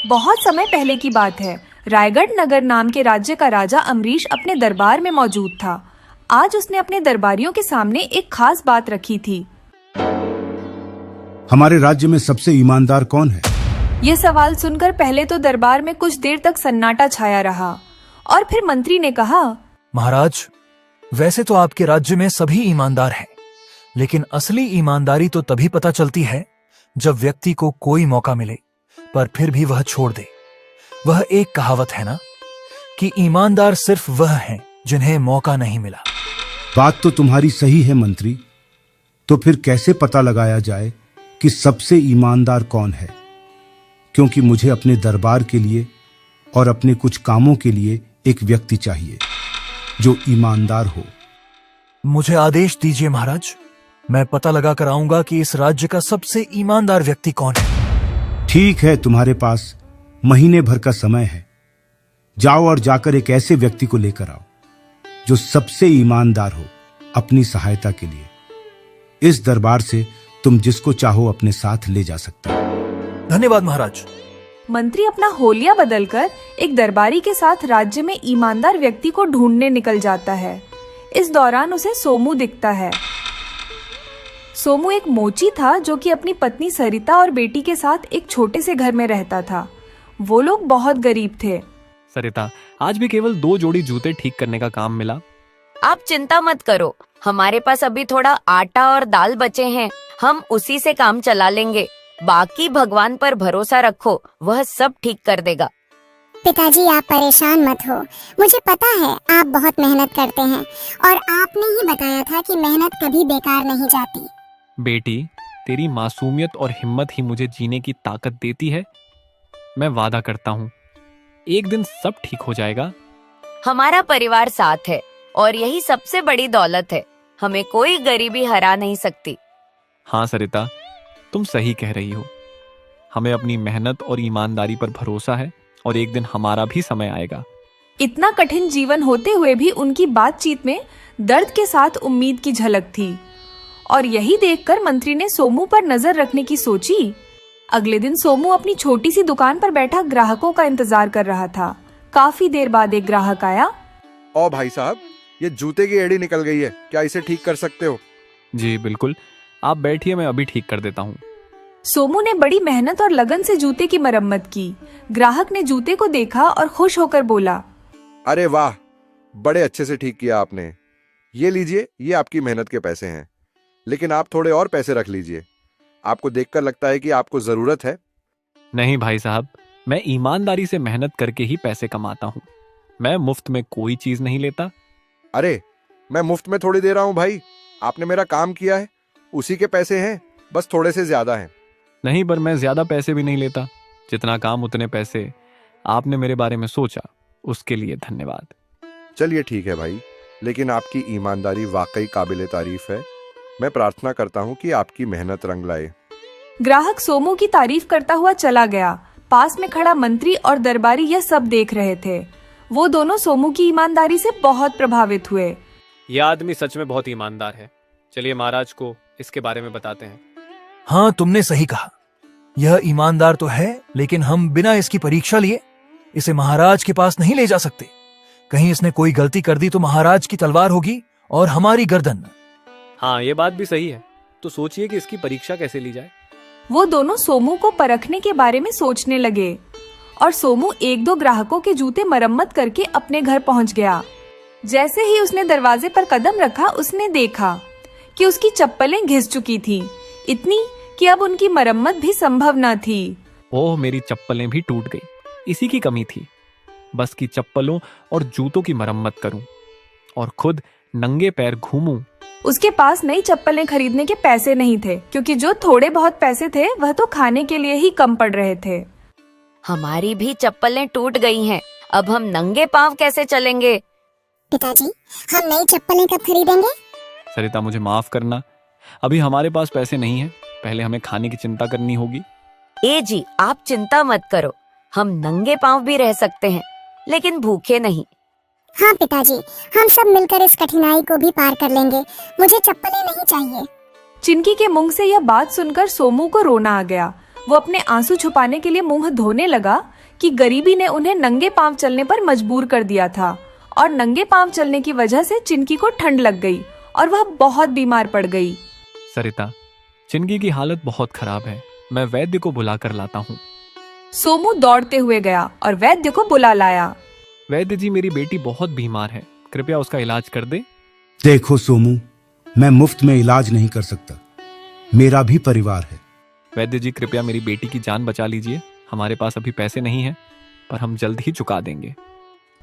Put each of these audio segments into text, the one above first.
बहुत समय पहले की बात है। रायगढ़ नगर नाम के राज्य का राजा अम्बरीश अपने दरबार में मौजूद था। आज उसने अपने दरबारियों के सामने एक खास बात रखी थी। हमारे राज्य में सबसे ईमानदार कौन है? ये सवाल सुनकर पहले तो दरबार में कुछ देर तक सन्नाटा छाया रहा और फिर मंत्री ने कहा, महाराज, वैसे तो आपके राज्य में सभी ईमानदार हैं, लेकिन असली ईमानदारी तो तभी पता चलती है जब व्यक्ति को कोई मौका मिले पर फिर भी वह छोड़ दे। वह एक कहावत है ना कि ईमानदार सिर्फ वह हैं जिन्हें मौका नहीं मिला। बात तो तुम्हारी सही है मंत्री, तो फिर कैसे पता लगाया जाए कि सबसे ईमानदार कौन है? क्योंकि मुझे अपने दरबार के लिए और अपने कुछ कामों के लिए एक व्यक्ति चाहिए जो ईमानदार हो। मुझे आदेश दीजिए महाराज, मैं पता लगा कर आऊंगा कि इस राज्य का सबसे ईमानदार व्यक्ति कौन है। ठीक है, तुम्हारे पास महीने भर का समय है। जाओ और जाकर एक ऐसे व्यक्ति को लेकर आओ जो सबसे ईमानदार हो अपनी सहायता के लिए। इस दरबार से तुम जिसको चाहो अपने साथ ले जा सकते हो। धन्यवाद महाराज। मंत्री अपना होलिया बदलकर एक दरबारी के साथ राज्य में ईमानदार व्यक्ति को ढूंढने निकल जाता है। इस दौरान उसे सोमू दिखता है। सोमू एक मोची था जो कि अपनी पत्नी सरिता और बेटी के साथ एक छोटे से घर में रहता था। वो लोग बहुत गरीब थे। सरिता, आज भी केवल 2 जोड़ी जूते ठीक करने का काम मिला। आप चिंता मत करो, हमारे पास अभी थोड़ा आटा और दाल बचे हैं, हम उसी से काम चला लेंगे। बाकी भगवान पर भरोसा रखो, वह सब ठीक कर देगा। पिताजी, आप परेशान मत हो, मुझे पता है आप बहुत मेहनत करते हैं और आपने ही बताया था कि मेहनत कभी बेकार नहीं जाती। बेटी, तेरी मासूमियत और हिम्मत ही मुझे जीने की ताकत देती है। मैं वादा करता हूँ, एक दिन सब ठीक हो जाएगा। हमारा परिवार साथ है और यही सबसे बड़ी दौलत है। हमें कोई गरीबी हरा नहीं सकती। हाँ सरिता, तुम सही कह रही हो। हमें अपनी मेहनत और ईमानदारी पर भरोसा है और एक दिन हमारा भी समय आएगा। इतना कठिन जीवन होते हुए भी उनकी बातचीत में दर्द के साथ उम्मीद की झलक थी और यही देखकर मंत्री ने सोमू पर नजर रखने की सोची। अगले दिन सोमू अपनी छोटी सी दुकान पर बैठा ग्राहकों का इंतजार कर रहा था। काफी देर बाद एक ग्राहक आया। ओ भाई साहब, ये जूते की एड़ी निकल गई है, क्या इसे ठीक कर सकते हो? जी बिल्कुल, आप बैठिए, मैं अभी ठीक कर देता हूँ। सोमू ने बड़ी मेहनत और लगन से जूते की मरम्मत की। ग्राहक ने जूते को देखा और खुश होकर बोला, अरे वाह, बड़े अच्छे से ठीक किया आपने। ये लीजिए, ये आपकी मेहनत के पैसे हैं, लेकिन आप थोड़े और पैसे रख लीजिए। आपको देखकर लगता है कि आपको जरूरत है। नहीं भाई साहब, मैं ईमानदारी से मेहनत करके ही पैसे कमाता हूँ। मैं मुफ्त में कोई चीज नहीं लेता। अरे, मैं मुफ्त में थोड़ी दे रहा हूँ भाई, आपने मेरा काम किया है, उसी के पैसे हैं, बस थोड़े से ज्यादा हैं। नहीं, पर मैं ज्यादा पैसे भी नहीं लेता। जितना काम उतने पैसे। आपने मेरे बारे में सोचा, उसके लिए धन्यवाद। चलिए ठीक है भाई, लेकिन आपकी ईमानदारी वाकई काबिले तारीफ है। मैं प्रार्थना करता हूँ कि आपकी मेहनत रंग लाए। ग्राहक सोमू की तारीफ करता हुआ चला गया। पास में खड़ा मंत्री और दरबारी यह सब देख रहे थे। वो दोनों सोमू की ईमानदारी से बहुत प्रभावित हुए। यह आदमी सच में बहुत ईमानदार है। चलिए महाराज को इसके बारे में बताते हैं। हाँ, तुमने सही कहा। यह ईमानदार तो है, लेकिन हम बिना इसकी परीक्षा लिए इसे महाराज के पास नहीं ले जा सकते। कहीं इसने कोई गलती कर दी तो महाराज की तलवार होगी और हमारी गर्दन। हाँ, ये बात भी सही है। तो सोचिए कि इसकी परीक्षा कैसे ली जाए। वो दोनों सोमू को परखने के बारे में सोचने लगे और सोमू 1-2 ग्राहकों के जूते मरम्मत करके अपने घर पहुंच गया। जैसे ही उसने दरवाजे पर कदम रखा, उसने देखा कि उसकी चप्पलें घिस चुकी थी, इतनी कि अब उनकी मरम्मत भी संभव न थी। ओह, मेरी चप्पलें भी टूट गई। इसी की कमी थी, बस कि चप्पलों और जूतों की मरम्मत करूं और खुद नंगे पैर घूमूं। उसके पास नई चप्पलें खरीदने के पैसे नहीं थे, क्योंकि जो थोड़े बहुत पैसे थे वह तो खाने के लिए ही कम पड़ रहे थे। हमारी भी चप्पलें टूट गई हैं, अब हम नंगे पांव कैसे चलेंगे? पिताजी, हम नई चप्पलें कब खरीदेंगे? सरिता, मुझे माफ करना, अभी हमारे पास पैसे नहीं हैं। पहले हमें खाने की चिंता करनी होगी। ए जी, आप चिंता मत करो, हम नंगे पांव भी रह सकते हैं, लेकिन भूखे नहीं। हाँ पिताजी, हम सब मिलकर इस कठिनाई को भी पार कर लेंगे। मुझे चप्पलें नहीं चाहिए। चिंकी के मुंह से यह बात सुनकर सोमू को रोना आ गया। वो अपने आंसू छुपाने के लिए मुंह धोने लगा कि गरीबी ने उन्हें नंगे पांव चलने पर मजबूर कर दिया था और नंगे पांव चलने की वजह से चिंकी को ठंड लग गई और वह बहुत बीमार पड़ गई। सरिता, चिंकी की हालत बहुत खराब है, मैं वैद्य को बुलाकर लाता हूँ। सोमू दौड़ते हुए गया और वैद्य को बुला लाया। वैद्य जी, मेरी बेटी बहुत बीमार है, कृपया उसका इलाज कर दे। देखो सोमू, मैं मुफ्त में इलाज नहीं कर सकता, मेरा भी परिवार है। वैद्य जी, कृपया मेरी बेटी की जान बचा लीजिए। हमारे पास अभी पैसे नहीं हैं, पर हम जल्द ही चुका देंगे।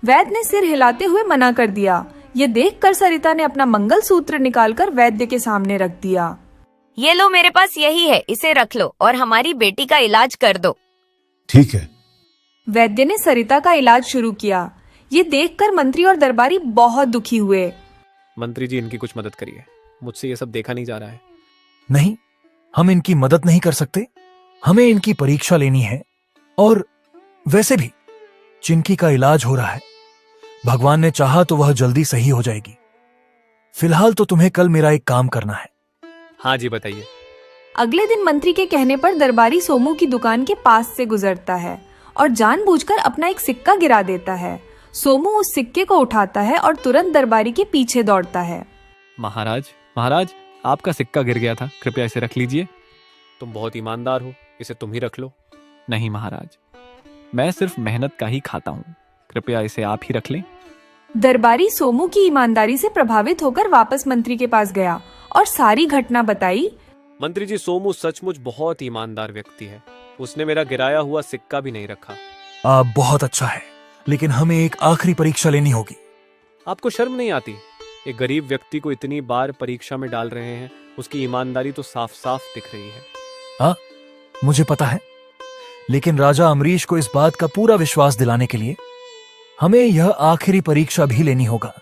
वैद्य ने सिर हिलाते हुए मना कर दिया। ये देखकर सरिता ने अपना मंगलसूत्र निकालकर वैद्य के सामने रख दिया। ये लो, मेरे पास यही है, इसे रख लो और हमारी बेटी का इलाज कर दो। ठीक है। वैद्य ने सरिता का इलाज शुरू किया। ये देखकर मंत्री और दरबारी बहुत दुखी हुए। मंत्री जी, इनकी कुछ मदद करिए, मुझसे ये सब देखा नहीं जा रहा है। नहीं, हम इनकी मदद नहीं कर सकते, हमें इनकी परीक्षा लेनी है। और वैसे भी चिंकी का इलाज हो रहा है, भगवान ने चाहा तो वह जल्दी सही हो जाएगी। फिलहाल तो तुम्हें कल मेरा एक काम करना है। हाँ जी, बताइए। अगले दिन मंत्री के कहने पर दरबारी सोमू की दुकान के पास से गुजरता है और जानबूझकर अपना एक सिक्का गिरा देता है। सोमू उस सिक्के को उठाता है और तुरंत दरबारी के पीछे दौड़ता है। महाराज, आपका सिक्का गिर गया था, कृपया इसे रख लीजिए। तुम बहुत ईमानदार हो, इसे तुम ही रख लो। नहीं महाराज, मैं सिर्फ मेहनत का ही खाता हूँ, कृपया इसे आप ही रख लें। दरबारी सोमू की ईमानदारी से प्रभावित होकर वापस मंत्री के पास गया और सारी घटना बताई। मंत्री जी, सोमू सचमुच बहुत ईमानदार व्यक्ति है, उसने मेरा गिराया हुआ सिक्का भी नहीं रखा। बहुत अच्छा है, लेकिन हमें एक आखिरी परीक्षा लेनी होगी। आपको शर्म नहीं आती? एक गरीब व्यक्ति को इतनी बार परीक्षा में डाल रहे हैं, उसकी ईमानदारी तो साफ साफ दिख रही है। हाँ, मुझे पता है, लेकिन राजा अमरीश को इस बात का पूरा विश्वास दिलाने के लिए हमें यह आखिरी परीक्षा भी लेनी होगा।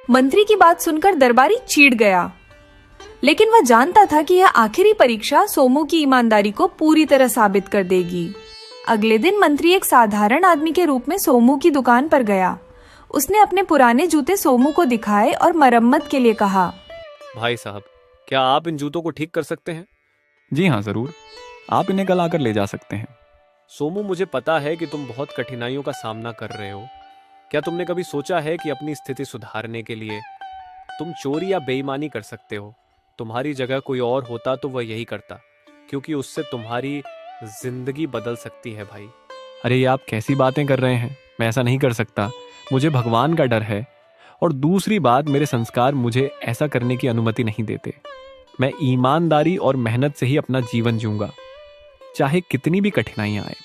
मंत्री की बात सुनकर दरबारी चीढ़ गया, लेकिन वह जानता था कि यह आखिरी परीक्षा सोमू की ईमानदारी को पूरी तरह साबित कर देगी। अगले दिन मंत्री एक साधारण आदमी के रूप में सोमू की दुकान पर गया। उसने अपने पुराने जूते सोमू को दिखाए और मरम्मत के लिए कहा। भाई साहब, क्या आप इन जूतों को ठीक कर सकते हैं? जी हाँ, जरूर, आप इन्हें कल आकर ले जा सकते हैं। सोमू, मुझे पता है कि तुम बहुत कठिनाइयों का सामना कर रहे हो। क्या तुमने कभी सोचा है कि अपनी स्थिति सुधारने के लिए तुम चोरी या बेईमानी कर सकते हो? तुम्हारी जगह कोई और होता तो वह यही करता, क्योंकि उससे तुम्हारी जिंदगी बदल सकती है भाई। अरे ये आप कैसी बातें कर रहे हैं? मैं ऐसा नहीं कर सकता, मुझे भगवान का डर है, और दूसरी बात, मेरे संस्कार मुझे ऐसा करने की अनुमति नहीं देते। मैं ईमानदारी और मेहनत से ही अपना जीवन जीऊंगा, चाहे कितनी भी कठिनाइयां आए।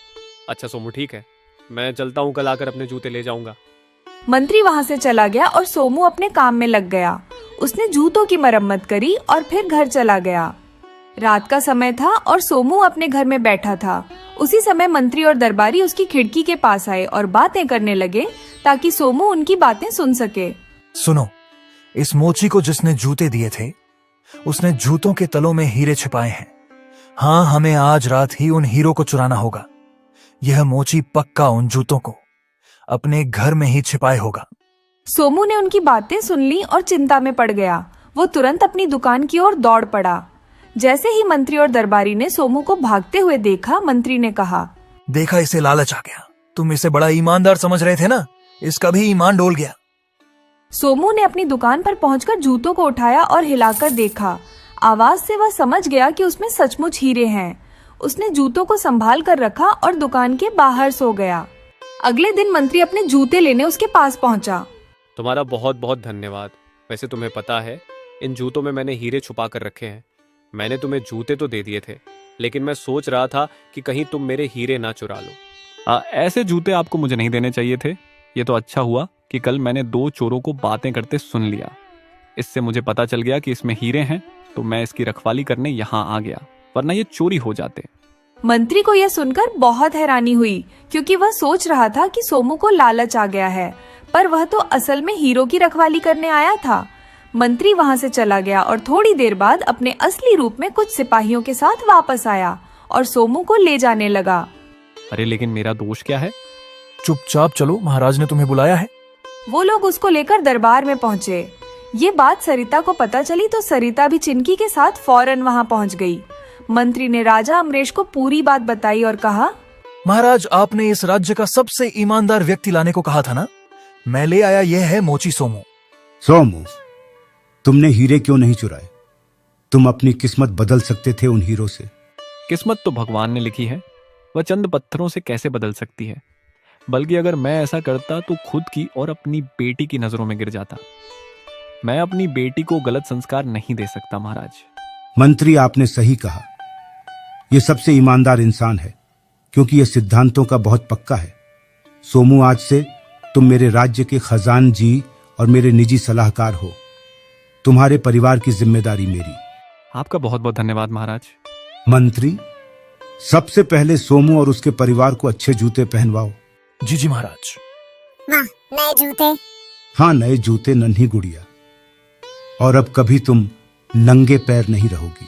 अच्छा सोमू, ठीक है, मैं चलता हूँ, कल आकर अपने जूते ले जाऊंगा। मंत्री वहां से चला गया और सोमू अपने काम में लग गया। उसने जूतों की मरम्मत करी और फिर घर चला गया। रात का समय था और सोमू अपने घर में बैठा था। उसी समय मंत्री और दरबारी उसकी खिड़की के पास आए और बातें करने लगे ताकि सोमू उनकी बातें सुन सके। सुनो, इस मोची को जिसने जूते दिए थे, उसने जूतों के तलों में हीरे छिपाए हैं। हाँ, हमें आज रात ही उन हीरों को चुराना होगा। यह मोची पक्का उन जूतों को अपने घर में ही छिपाए होगा। सोमू ने उनकी बातें सुन ली और चिंता में पड़ गया। वो तुरंत अपनी दुकान की ओर दौड़ पड़ा। जैसे ही मंत्री और दरबारी ने सोमू को भागते हुए देखा, मंत्री ने कहा, देखा, इसे लालच आ गया। तुम इसे बड़ा ईमानदार समझ रहे थे ना, इसका भी ईमान डोल गया। सोमू ने अपनी दुकान पर पहुंचकर जूतों को उठाया और हिलाकर देखा। आवाज से वह समझ गया कि उसमें सचमुच हीरे हैं। उसने जूतों को संभाल कर रखा और दुकान के बाहर सो गया। अगले दिन मंत्री अपने जूते लेने उसके पास पहुंचा। तुम्हारा बहुत बहुत धन्यवाद। वैसे तुम्हें पता है, इन जूतों में मैंने हीरे छुपा कर रखे हैं। मैंने तुम्हें जूते तो दे दिए थे, लेकिन मैं सोच रहा था कि कहीं तुम मेरे हीरे ना चुरा लो। ऐसे जूते आपको मुझे नहीं देने चाहिए थे। ये तो अच्छा हुआ कि कल मैंने 2 चोरों को बातें करते सुन लिया। इससे मुझे पता चल गया कि इसमें हीरे हैं, तो मैं इसकी रखवाली करने यहाँ आ गया, वरना ये चोरी हो जाते। मंत्री को यह सुनकर बहुत हैरानी हुई, क्योंकि वह सोच रहा था कि सोमू को लालच आ गया है, पर वह तो असल में हीरो की रखवाली करने आया था। मंत्री वहां से चला गया और थोड़ी देर बाद अपने असली रूप में कुछ सिपाहियों के साथ वापस आया और सोमू को ले जाने लगा। अरे लेकिन मेरा दोष क्या है? चुपचाप चलो, महाराज ने तुम्हें बुलाया है। वो लोग उसको लेकर दरबार में पहुंचे। ये बात सरिता को पता चली तो सरिता भी चिंकी के साथ फौरन वहां पहुंच गई। मंत्री ने राजा अमरेश को पूरी बात बताई और कहा, महाराज, आपने इस राज्य का सबसे ईमानदार व्यक्ति लाने को कहा था ना? मैं ले आया, यह है मोची सोमू। सोमू, तुमने हीरे क्यों नहीं चुराए? तुम अपनी किस्मत बदल सकते थे उन हीरों से। किस्मत तो भगवान ने लिखी है, वह चंद पत्थरों से कैसे बदल सकती है? बल्कि अगर मैं ऐसा करता तो खुद की और अपनी बेटी की नजरों में गिर जाता। मैं अपनी बेटी को गलत संस्कार नहीं दे सकता महाराज। मंत्री, आपने सही कहा। यह सबसे ईमानदार इंसान है क्योंकि यह सिद्धांतों का बहुत पक्का है। सोमू, आज से तुम मेरे राज्य के खजानजी और मेरे निजी सलाहकार हो। तुम्हारे परिवार की जिम्मेदारी मेरी। आपका बहुत बहुत धन्यवाद महाराज। मंत्री, सबसे पहले सोमू और उसके परिवार को अच्छे जूते पहनवाओ। जी जी महाराज। वाह, नए जूते। हाँ, नए जूते नन्ही गुड़िया। और अब कभी तुम नंगे पैर नहीं रहोगी।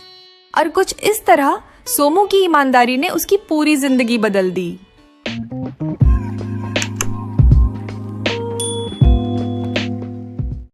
और कुछ इस तरह सोमू की ईमानदारी ने उसकी पूरी जिंदगी बदल दी।